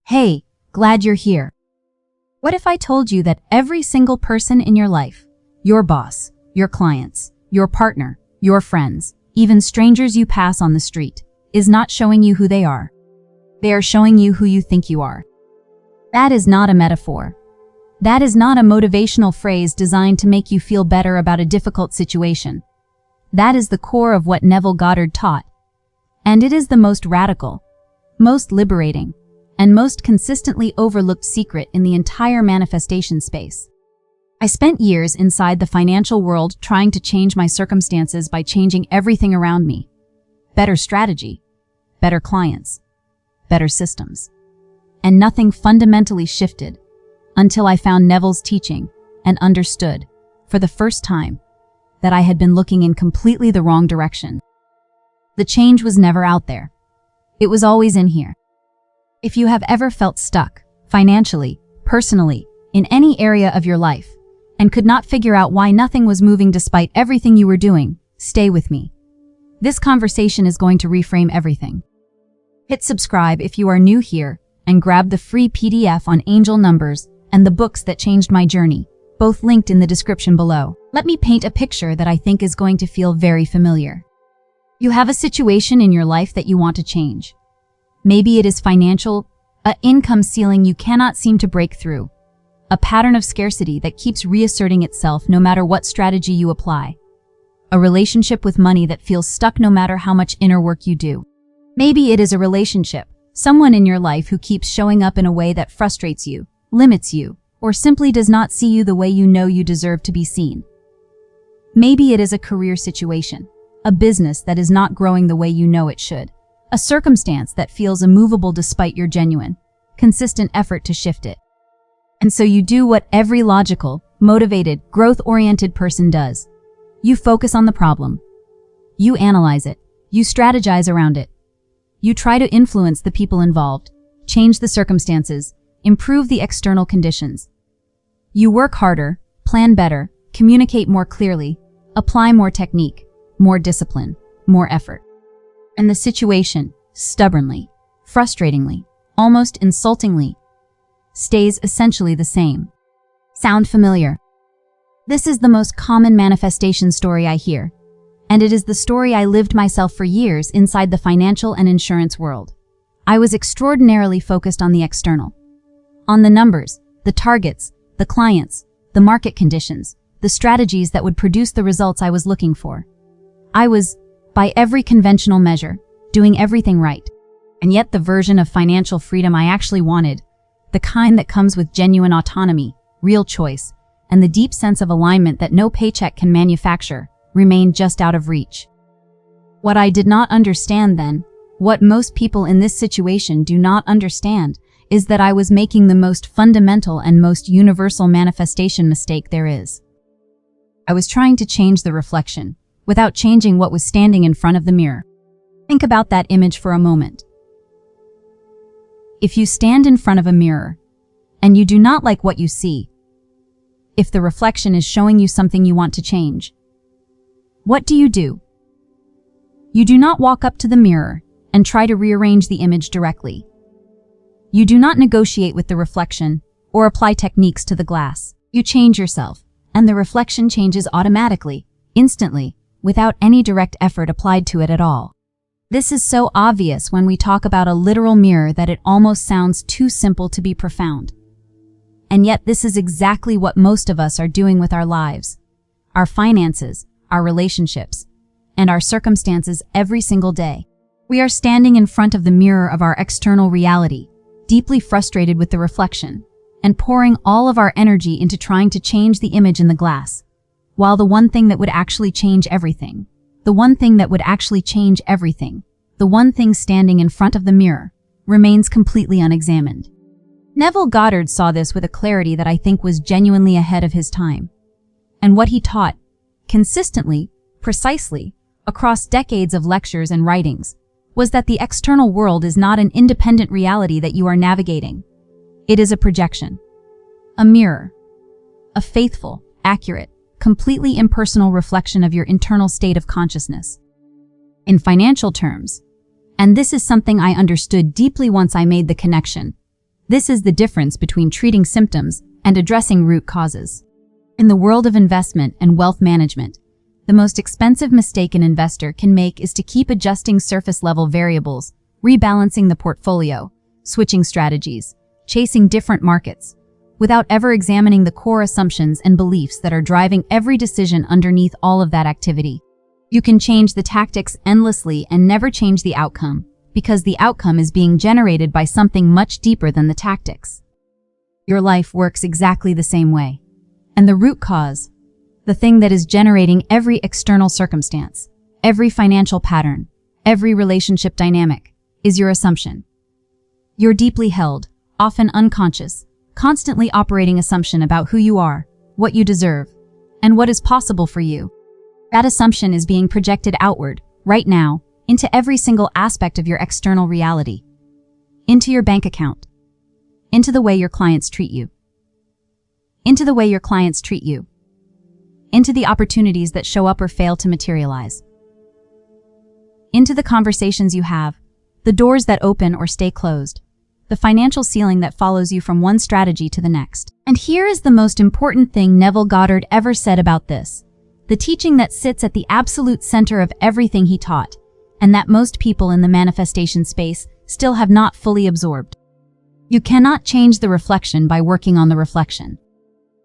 Hey, glad you're here. What if I told you that every single person in your life, your boss, your clients, your partner, your friends, even strangers you pass on the street, is not showing you who they are? They are showing you who you think you are. That is not a metaphor. That is not a motivational phrase designed to make you feel better about a difficult situation. That is the core of what Neville Goddard taught. And it is the most radical, most liberating, and most consistently overlooked secret in the entire manifestation space. I spent years inside the financial world trying to change my circumstances by changing everything around me. Better strategy, better clients, better systems. And nothing fundamentally shifted until I found Neville's teaching and understood, for the first time, that I had been looking in completely the wrong direction. The change was never out there. It was always in here. If you have ever felt stuck, financially, personally, in any area of your life, and could not figure out why nothing was moving despite everything you were doing, stay with me. This conversation is going to reframe everything. Hit subscribe if you are new here, and grab the free PDF on angel numbers and the books that changed my journey, both linked in the description below. Let me paint a picture that I think is going to feel very familiar. You have a situation in your life that you want to change. Maybe it is financial, an income ceiling you cannot seem to break through, a pattern of scarcity that keeps reasserting itself no matter what strategy you apply, a relationship with money that feels stuck no matter how much inner work you do. Maybe it is a relationship, someone in your life who keeps showing up in a way that frustrates you, limits you, or simply does not see you the way you know you deserve to be seen. Maybe it is a career situation, a business that is not growing the way you know it should. A circumstance that feels immovable despite your genuine, consistent effort to shift it. And so you do what every logical, motivated, growth-oriented person does. You focus on the problem. You analyze it. You strategize around it. You try to influence the people involved, change the circumstances, improve the external conditions. You work harder, plan better, communicate more clearly, apply more technique, more discipline, more effort. And the situation, stubbornly, frustratingly, almost insultingly, stays essentially the same. Sound familiar? This is the most common manifestation story I hear, and it is the story I lived myself for years inside the financial and insurance world. I was extraordinarily focused on the external, on the numbers, the targets, the clients, the market conditions, the strategies that would produce the results I was looking for. I was, by every conventional measure, doing everything right. And yet the version of financial freedom I actually wanted, the kind that comes with genuine autonomy, real choice, and the deep sense of alignment that no paycheck can manufacture, remained just out of reach. What I did not understand then, what most people in this situation do not understand, is that I was making the most fundamental and most universal manifestation mistake there is. I was trying to change the reflection, without changing what was standing in front of the mirror. Think about that image for a moment. If you stand in front of a mirror, and you do not like what you see, if the reflection is showing you something you want to change, what do? You do not walk up to the mirror and try to rearrange the image directly. You do not negotiate with the reflection or apply techniques to the glass. You change yourself, and the reflection changes automatically, instantly, without any direct effort applied to it at all. This is so obvious when we talk about a literal mirror that it almost sounds too simple to be profound. And yet this is exactly what most of us are doing with our lives, our finances, our relationships, and our circumstances every single day. We are standing in front of the mirror of our external reality, deeply frustrated with the reflection, and pouring all of our energy into trying to change the image in the glass. While the one thing that would actually change everything, the one thing standing in front of the mirror, remains completely unexamined. Neville Goddard saw this with a clarity that I think was genuinely ahead of his time. And what he taught, consistently, precisely, across decades of lectures and writings, was that the external world is not an independent reality that you are navigating. It is a projection, a mirror, a faithful, accurate, completely impersonal reflection of your internal state of consciousness. In financial terms, and this is something I understood deeply once I made the connection, This is the difference between treating symptoms and addressing root causes. In the world of investment and wealth management, the most expensive mistake an investor can make is to keep adjusting surface-level variables, rebalancing the portfolio, switching strategies, chasing different markets, without ever examining the core assumptions and beliefs that are driving every decision underneath all of that activity. You can change the tactics endlessly and never change the outcome, because the outcome is being generated by something much deeper than the tactics. Your life works exactly the same way. And the root cause, the thing that is generating every external circumstance, every financial pattern, every relationship dynamic, is your assumption. Your deeply held, often unconscious, constantly operating assumption about who you are, what you deserve, and what is possible for you. That assumption is being projected outward, right now, into every single aspect of your external reality. Into your bank account. Into the way your clients treat you. Into the way your clients treat you. Into the opportunities that show up or fail to materialize. Into the conversations you have, the doors that open or stay closed, the financial ceiling that follows you from one strategy to the next. And here is the most important thing Neville Goddard ever said about this, the teaching that sits at the absolute center of everything he taught, and that most people in the manifestation space still have not fully absorbed. You cannot change the reflection by working on the reflection.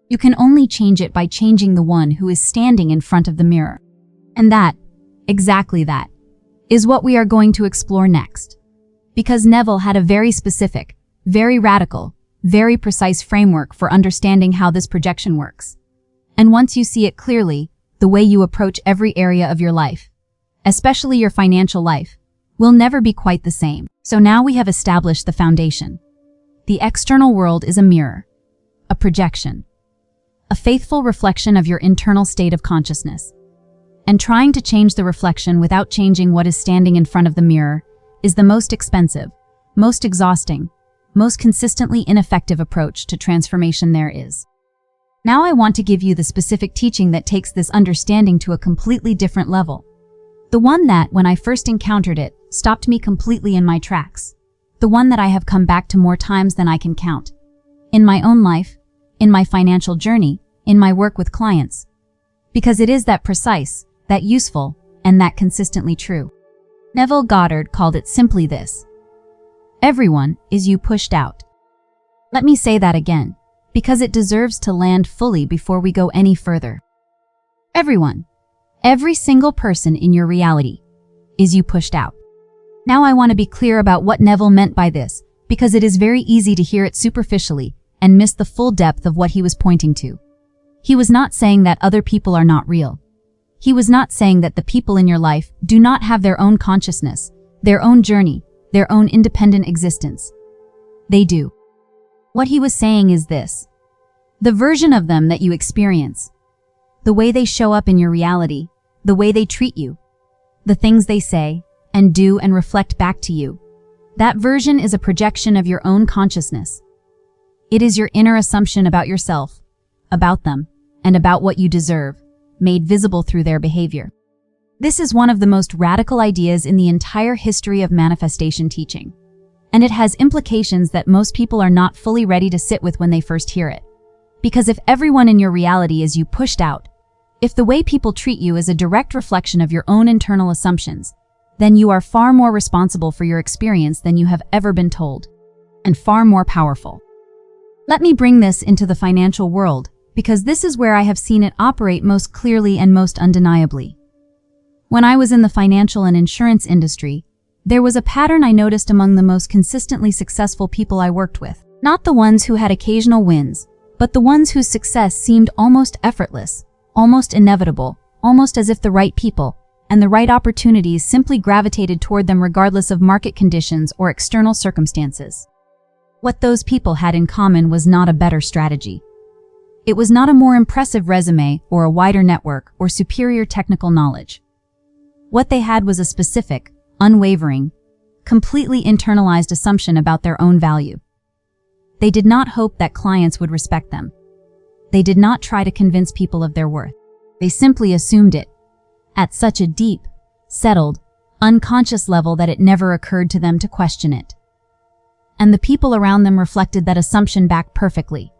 You can only change it by changing the one who is standing in front of the mirror. And that, exactly that, is what we are going to explore next. Because Neville had a very specific, very radical, very precise framework for understanding how this projection works. And once you see it clearly, the way you approach every area of your life, especially your financial life, will never be quite the same. So now we have established the foundation. The external world is a mirror, a projection, a faithful reflection of your internal state of consciousness. And trying to change the reflection without changing what is standing in front of the mirror is the most expensive, most exhausting, most consistently ineffective approach to transformation there is. Now I want to give you the specific teaching that takes this understanding to a completely different level. The one that, when I first encountered it, stopped me completely in my tracks. The one that I have come back to more times than I can count. In my own life, in my financial journey, in my work with clients. Because it is that precise, that useful, and that consistently true. Neville Goddard called it simply this. Everyone is you pushed out. Let me say that again, because it deserves to land fully before we go any further. Everyone, every single person in your reality, is you pushed out. Now I want to be clear about what Neville meant by this, because it is very easy to hear it superficially and miss the full depth of what he was pointing to. He was not saying that other people are not real. He was not saying that the people in your life do not have their own consciousness, their own journey, their own independent existence. They do. What he was saying is this. The version of them that you experience, the way they show up in your reality, the way they treat you, the things they say and do and reflect back to you, that version is a projection of your own consciousness. It is your inner assumption about yourself, about them, and about what you deserve, made visible through their behavior. This is one of the most radical ideas in the entire history of manifestation teaching, and it has implications that most people are not fully ready to sit with when they first hear it. Because if everyone in your reality is you pushed out, if the way people treat you is a direct reflection of your own internal assumptions, then you are far more responsible for your experience than you have ever been told, and far more powerful. Let me bring this into the financial world, because this is where I have seen it operate most clearly and most undeniably. When I was in the financial and insurance industry, there was a pattern I noticed among the most consistently successful people I worked with. Not the ones who had occasional wins, but the ones whose success seemed almost effortless, almost inevitable, almost as if the right people and the right opportunities simply gravitated toward them regardless of market conditions or external circumstances. What those people had in common was not a better strategy. It was not a more impressive resume or a wider network or superior technical knowledge. What they had was a specific, unwavering, completely internalized assumption about their own value. They did not hope that clients would respect them. They did not try to convince people of their worth. They simply assumed it, at such a deep, settled, unconscious level that it never occurred to them to question it. and the people around them reflected that assumption back perfectly.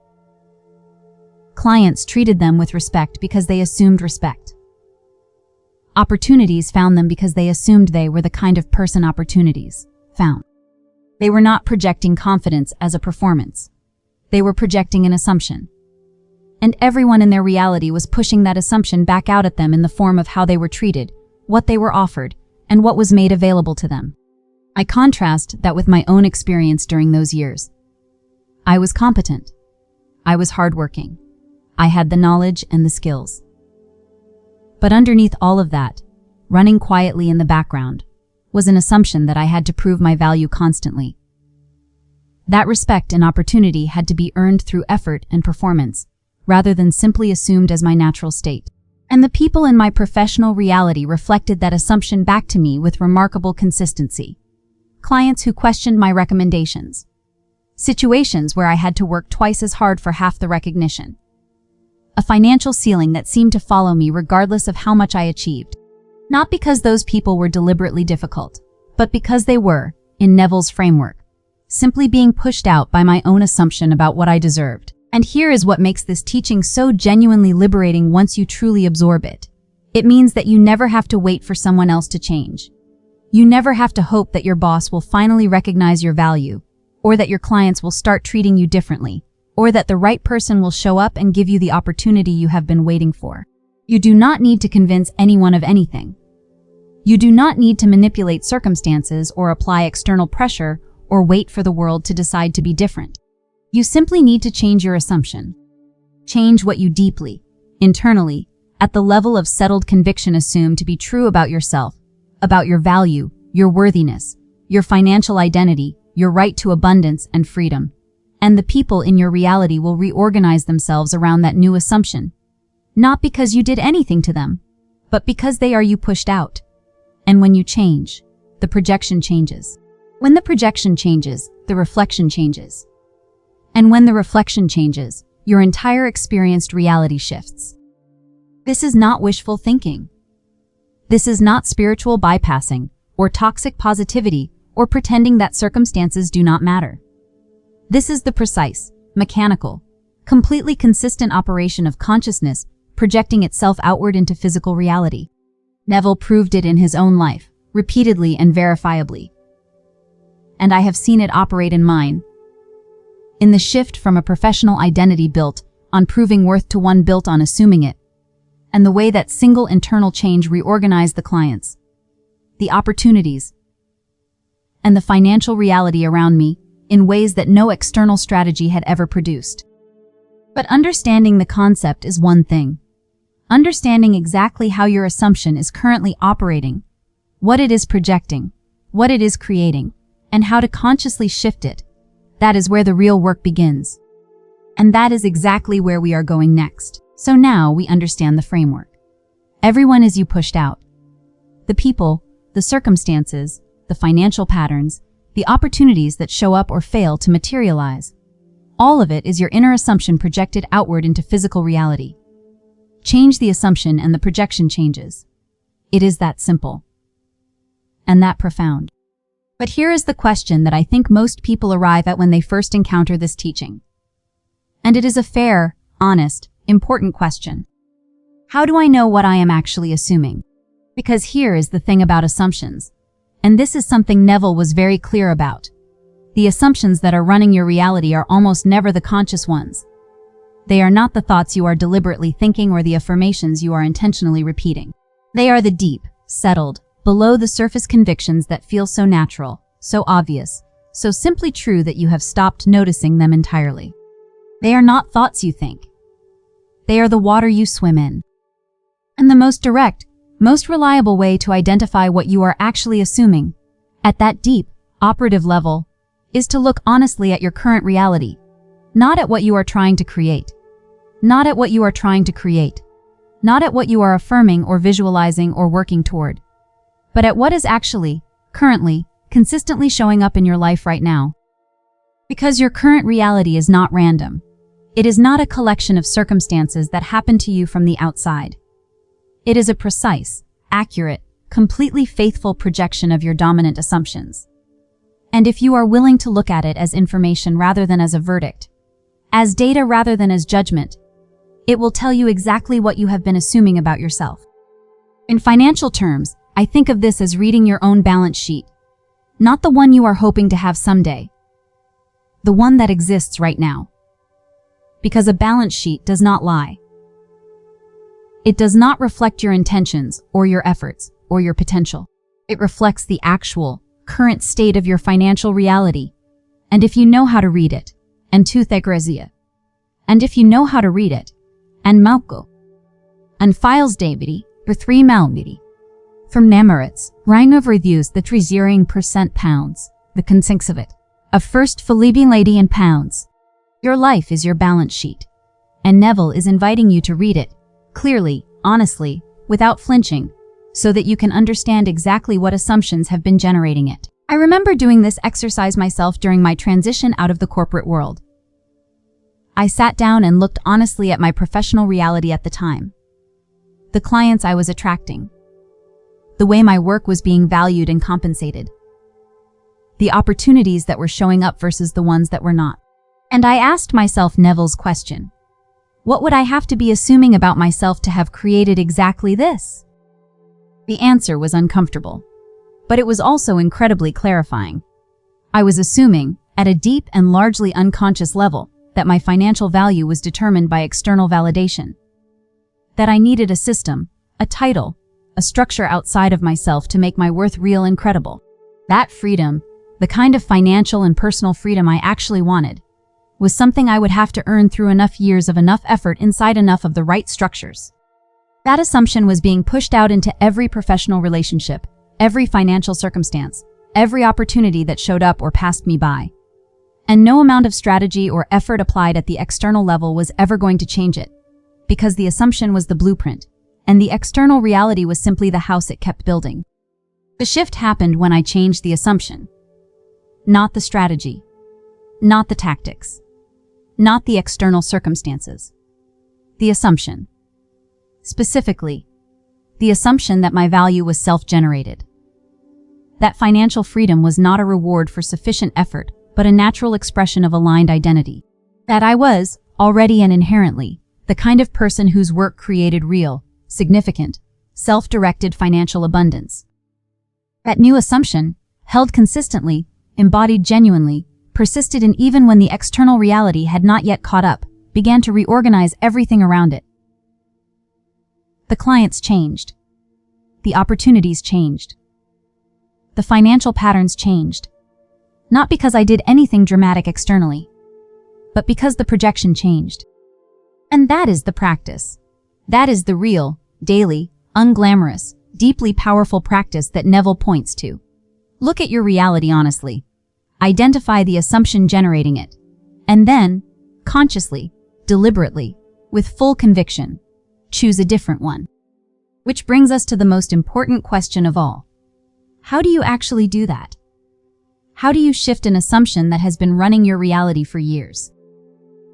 Clients treated them with respect because they assumed respect. Opportunities found them because they assumed they were the kind of person opportunities found. They were not projecting confidence as a performance. They were projecting an assumption. And everyone in their reality was pushing that assumption back out at them in the form of how they were treated, what they were offered, and what was made available to them. I contrast that with my own experience during those years. I was competent. I was hardworking. I had the knowledge and the skills. But underneath all of that, running quietly in the background, was an assumption that I had to prove my value constantly. That respect and opportunity had to be earned through effort and performance, rather than simply assumed as my natural state. And the people in my professional reality reflected that assumption back to me with remarkable consistency. Clients who questioned my recommendations. Situations where I had to work twice as hard for half the recognition. A financial ceiling that seemed to follow me regardless of how much I achieved. Not because those people were deliberately difficult, but because they were, in Neville's framework, simply being pushed out by my own assumption about what I deserved. And here is what makes this teaching so genuinely liberating once you truly absorb it. It means that you never have to wait for someone else to change. You never have to hope that your boss will finally recognize your value, or that your clients will start treating you differently, or that the right person will show up and give you the opportunity you have been waiting for. You do not need to convince anyone of anything. You do not need to manipulate circumstances or apply external pressure or wait for the world to decide to be different. You simply need to change your assumption. Change what you deeply, internally, at the level of settled conviction assume to be true about yourself, about your value, your worthiness, your financial identity, your right to abundance and freedom. And the people in your reality will reorganize themselves around that new assumption. Not because you did anything to them, but because they are you pushed out. And when you change, the projection changes. When the projection changes, the reflection changes. And when the reflection changes, your entire experienced reality shifts. This is not wishful thinking. This is not spiritual bypassing, or toxic positivity, or pretending that circumstances do not matter. This is the precise, mechanical, completely consistent operation of consciousness projecting itself outward into physical reality. Neville proved it in his own life, repeatedly and verifiably. And I have seen it operate in mine. In the shift from a professional identity built on proving worth to one built on assuming it, and the way that single internal change reorganized the clients, the opportunities, and the financial reality around me in ways that no external strategy had ever produced. But understanding the concept is one thing. Understanding exactly how your assumption is currently operating, what it is projecting, what it is creating, and how to consciously shift it, that is where the real work begins. And that is exactly where we are going next. So now we understand the framework. Everyone is you pushed out. The people, the circumstances, the financial patterns, the opportunities that show up or fail to materialize. All of it is your inner assumption projected outward into physical reality. Change the assumption and the projection changes. It is that simple. And that profound. But here is the question that I think most people arrive at when they first encounter this teaching. And it is a fair, honest, important question. How do I know what I am actually assuming? Because here is the thing about assumptions. And this is something Neville was very clear about. The assumptions that are running your reality are almost never the conscious ones. They are not the thoughts you are deliberately thinking or the affirmations you are intentionally repeating. They are the deep, settled, below the surface convictions that feel so natural, so obvious, so simply true that you have stopped noticing them entirely. They are not thoughts you think. They are the water you swim in. And the most direct, most reliable way to identify what you are actually assuming, at that deep, operative level, is to look honestly at your current reality, not at what you are trying to create, not at what you are trying to create, not at what you are affirming or visualizing or working toward, but at what is actually, currently, consistently showing up in your life right now. Because your current reality is not random. It is not a collection of circumstances that happen to you from the outside. It is a precise, accurate, completely faithful projection of your dominant assumptions. And if you are willing to look at it as information rather than as a verdict, as data rather than as judgment, it will tell you exactly what you have been assuming about yourself. In financial terms, I think of this as reading your own balance sheet, not the one you are hoping to have someday, the one that exists right now. Because a balance sheet does not lie. It does not reflect your intentions or your efforts or your potential. It reflects the actual, current state of your financial reality. And if you know how to read it, and if you know how to read it, and Malko, and files Davidi, for 3 Malmidi. From Namarits, Rhino reviews the 30% pounds, the consinks of it. A first Philippian lady in pounds. Your life is your balance sheet. And Neville is inviting you to read it, clearly, honestly, without flinching, so that you can understand exactly what assumptions have been generating it. I remember doing this exercise myself during my transition out of the corporate world. I sat down and looked honestly at my professional reality at the time. The clients I was attracting. The way my work was being valued and compensated. The opportunities that were showing up versus the ones that were not. And I asked myself Neville's question. What would I have to be assuming about myself to have created exactly this? The answer was uncomfortable, but it was also incredibly clarifying. I was assuming, at a deep and largely unconscious level, that my financial value was determined by external validation. That I needed a system, a title, a structure outside of myself to make my worth real and credible. That freedom, the kind of financial and personal freedom I actually wanted, was something I would have to earn through enough years of enough effort inside enough of the right structures. That assumption was being pushed out into every professional relationship, every financial circumstance, every opportunity that showed up or passed me by. And no amount of strategy or effort applied at the external level was ever going to change it, because the assumption was the blueprint, and the external reality was simply the house it kept building. The shift happened when I changed the assumption. Not the strategy. Not the tactics. Not the external circumstances. The assumption. Specifically, the assumption that my value was self-generated. That financial freedom was not a reward for sufficient effort, but a natural expression of aligned identity. That I was, already and inherently, the kind of person whose work created real, significant, self-directed financial abundance. That new assumption, held consistently, embodied genuinely, persisted in even when the external reality had not yet caught up, began to reorganize everything around it. The clients changed. The opportunities changed. The financial patterns changed. Not because I did anything dramatic externally, but because the projection changed. And that is the practice. That is the real, daily, unglamorous, deeply powerful practice that Neville points to. Look at your reality honestly. Identify the assumption generating it. And then, consciously, deliberately, with full conviction, choose a different one. Which brings us to the most important question of all. How do you actually do that? How do you shift an assumption that has been running your reality for years?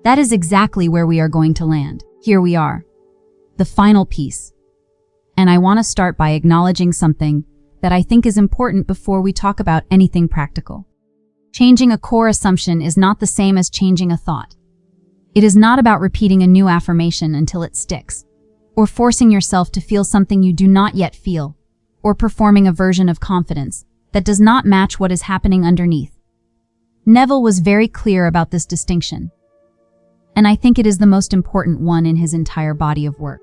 That is exactly where we are going to land. Here we are. The final piece. And I want to start by acknowledging something that I think is important before we talk about anything practical. Changing a core assumption is not the same as changing a thought. It is not about repeating a new affirmation until it sticks, or forcing yourself to feel something you do not yet feel, or performing a version of confidence that does not match what is happening underneath. Neville was very clear about this distinction, and I think it is the most important one in his entire body of work.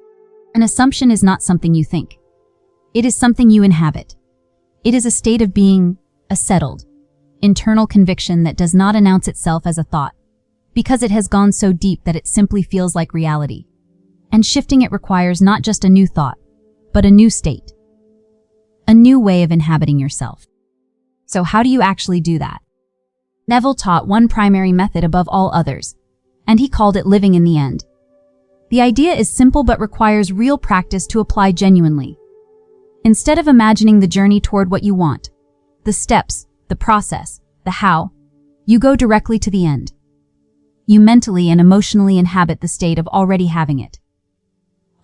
An assumption is not something you think. It is something you inhabit. It is a state of being, a settled, internal conviction that does not announce itself as a thought, because it has gone so deep that it simply feels like reality. And shifting it requires not just a new thought, but a new state. A new way of inhabiting yourself. So how do you actually do that? Neville taught one primary method above all others, and he called it living in the end. The idea is simple but requires real practice to apply genuinely. Instead of imagining the journey toward what you want, the steps, the process, the how, you go directly to the end. You mentally and emotionally inhabit the state of already having it.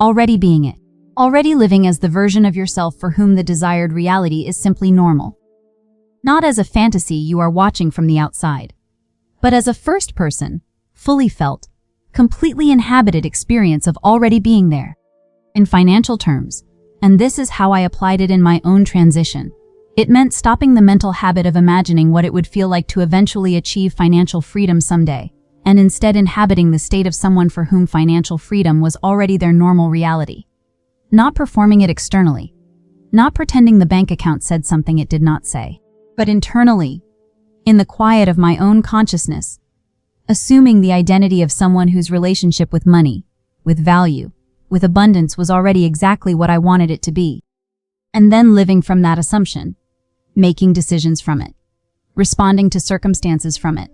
Already being it. Already living as the version of yourself for whom the desired reality is simply normal. Not as a fantasy you are watching from the outside, but as a first-person, fully felt, completely inhabited experience of already being there. In financial terms, and this is how I applied it in my own transition, it meant stopping the mental habit of imagining what it would feel like to eventually achieve financial freedom someday, and instead inhabiting the state of someone for whom financial freedom was already their normal reality. Not performing it externally, not pretending the bank account said something it did not say, but internally, in the quiet of my own consciousness, assuming the identity of someone whose relationship with money, with value, with abundance was already exactly what I wanted it to be. And then living from that assumption, making decisions from it, responding to circumstances from it,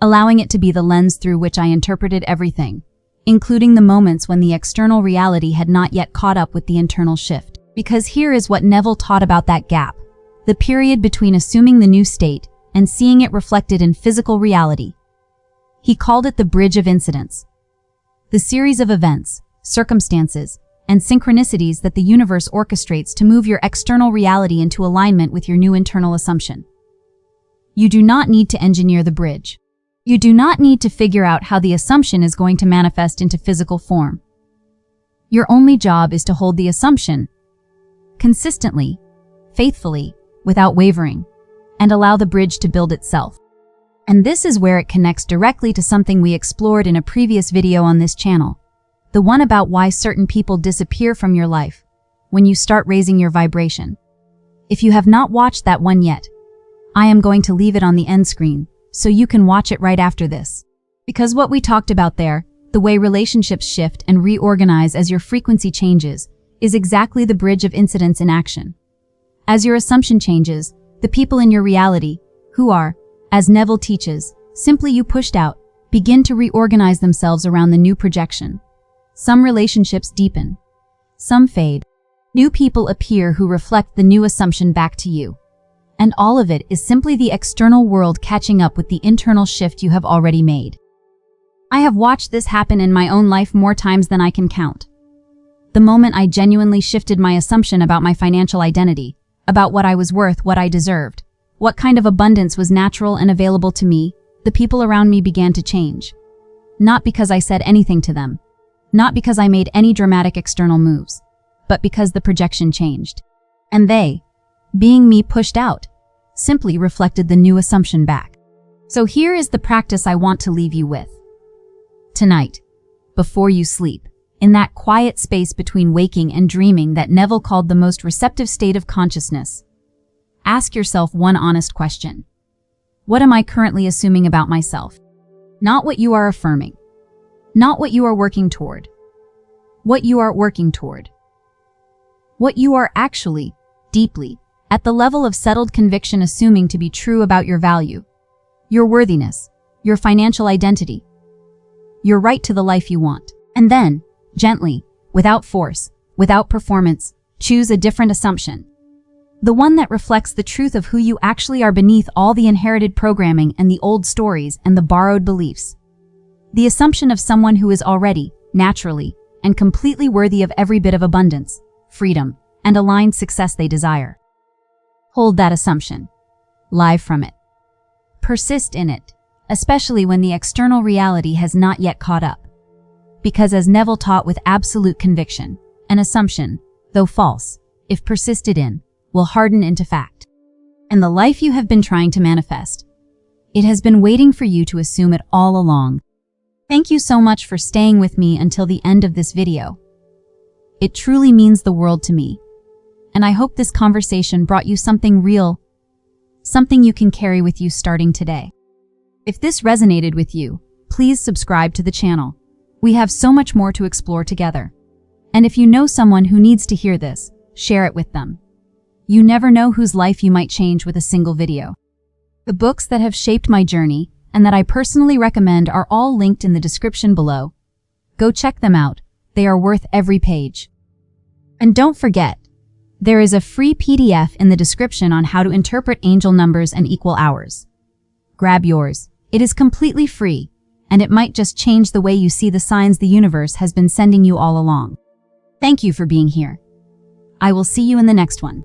allowing it to be the lens through which I interpreted everything, including the moments when the external reality had not yet caught up with the internal shift. Because here is what Neville taught about that gap, the period between assuming the new state and seeing it reflected in physical reality. He called it the bridge of incidents, the series of events, circumstances, and synchronicities that the universe orchestrates to move your external reality into alignment with your new internal assumption. You do not need to engineer the bridge. You do not need to figure out how the assumption is going to manifest into physical form. Your only job is to hold the assumption consistently, faithfully, without wavering, and allow the bridge to build itself. And this is where it connects directly to something we explored in a previous video on this channel, the one about why certain people disappear from your life when you start raising your vibration. If you have not watched that one yet, I am going to leave it on the end screen so you can watch it right after this. Because what we talked about there, the way relationships shift and reorganize as your frequency changes, is exactly the bridge of incidents in action. As your assumption changes, the people in your reality, who are, as Neville teaches, simply you pushed out, begin to reorganize themselves around the new projection. Some relationships deepen. Some fade. New people appear who reflect the new assumption back to you. And all of it is simply the external world catching up with the internal shift you have already made. I have watched this happen in my own life more times than I can count. The moment I genuinely shifted my assumption about my financial identity, about what I was worth, what I deserved, what kind of abundance was natural and available to me, the people around me began to change. Not because I said anything to them, not because I made any dramatic external moves, but because the projection changed. And they, being me pushed out, simply reflected the new assumption back. So here is the practice I want to leave you with. Tonight, before you sleep, in that quiet space between waking and dreaming that Neville called the most receptive state of consciousness, ask yourself one honest question. What am I currently assuming about myself? Not what you are affirming. Not what you are working toward. What you are working toward. What you are actually, deeply, at the level of settled conviction assuming to be true about your value, your worthiness, your financial identity, your right to the life you want. And then, gently, without force, without performance, choose a different assumption. The one that reflects the truth of who you actually are beneath all the inherited programming and the old stories and the borrowed beliefs. The assumption of someone who is already, naturally, and completely worthy of every bit of abundance, freedom, and aligned success they desire. Hold that assumption. Live from it. Persist in it, especially when the external reality has not yet caught up. Because as Neville taught with absolute conviction, an assumption, though false, if persisted in, will harden into fact. And the life you have been trying to manifest, it has been waiting for you to assume it all along. Thank you so much for staying with me until the end of this video. It truly means the world to me. And I hope this conversation brought you something real, something you can carry with you starting today. If this resonated with you, please subscribe to the channel. We have so much more to explore together. And if you know someone who needs to hear this, share it with them. You never know whose life you might change with a single video. The books that have shaped my journey and that I personally recommend are all linked in the description below. Go check them out. They are worth every page. And don't forget, there is a free PDF in the description on how to interpret angel numbers and equal hours. Grab yours. It is completely free, and it might just change the way you see the signs the universe has been sending you all along. Thank you for being here. I will see you in the next one.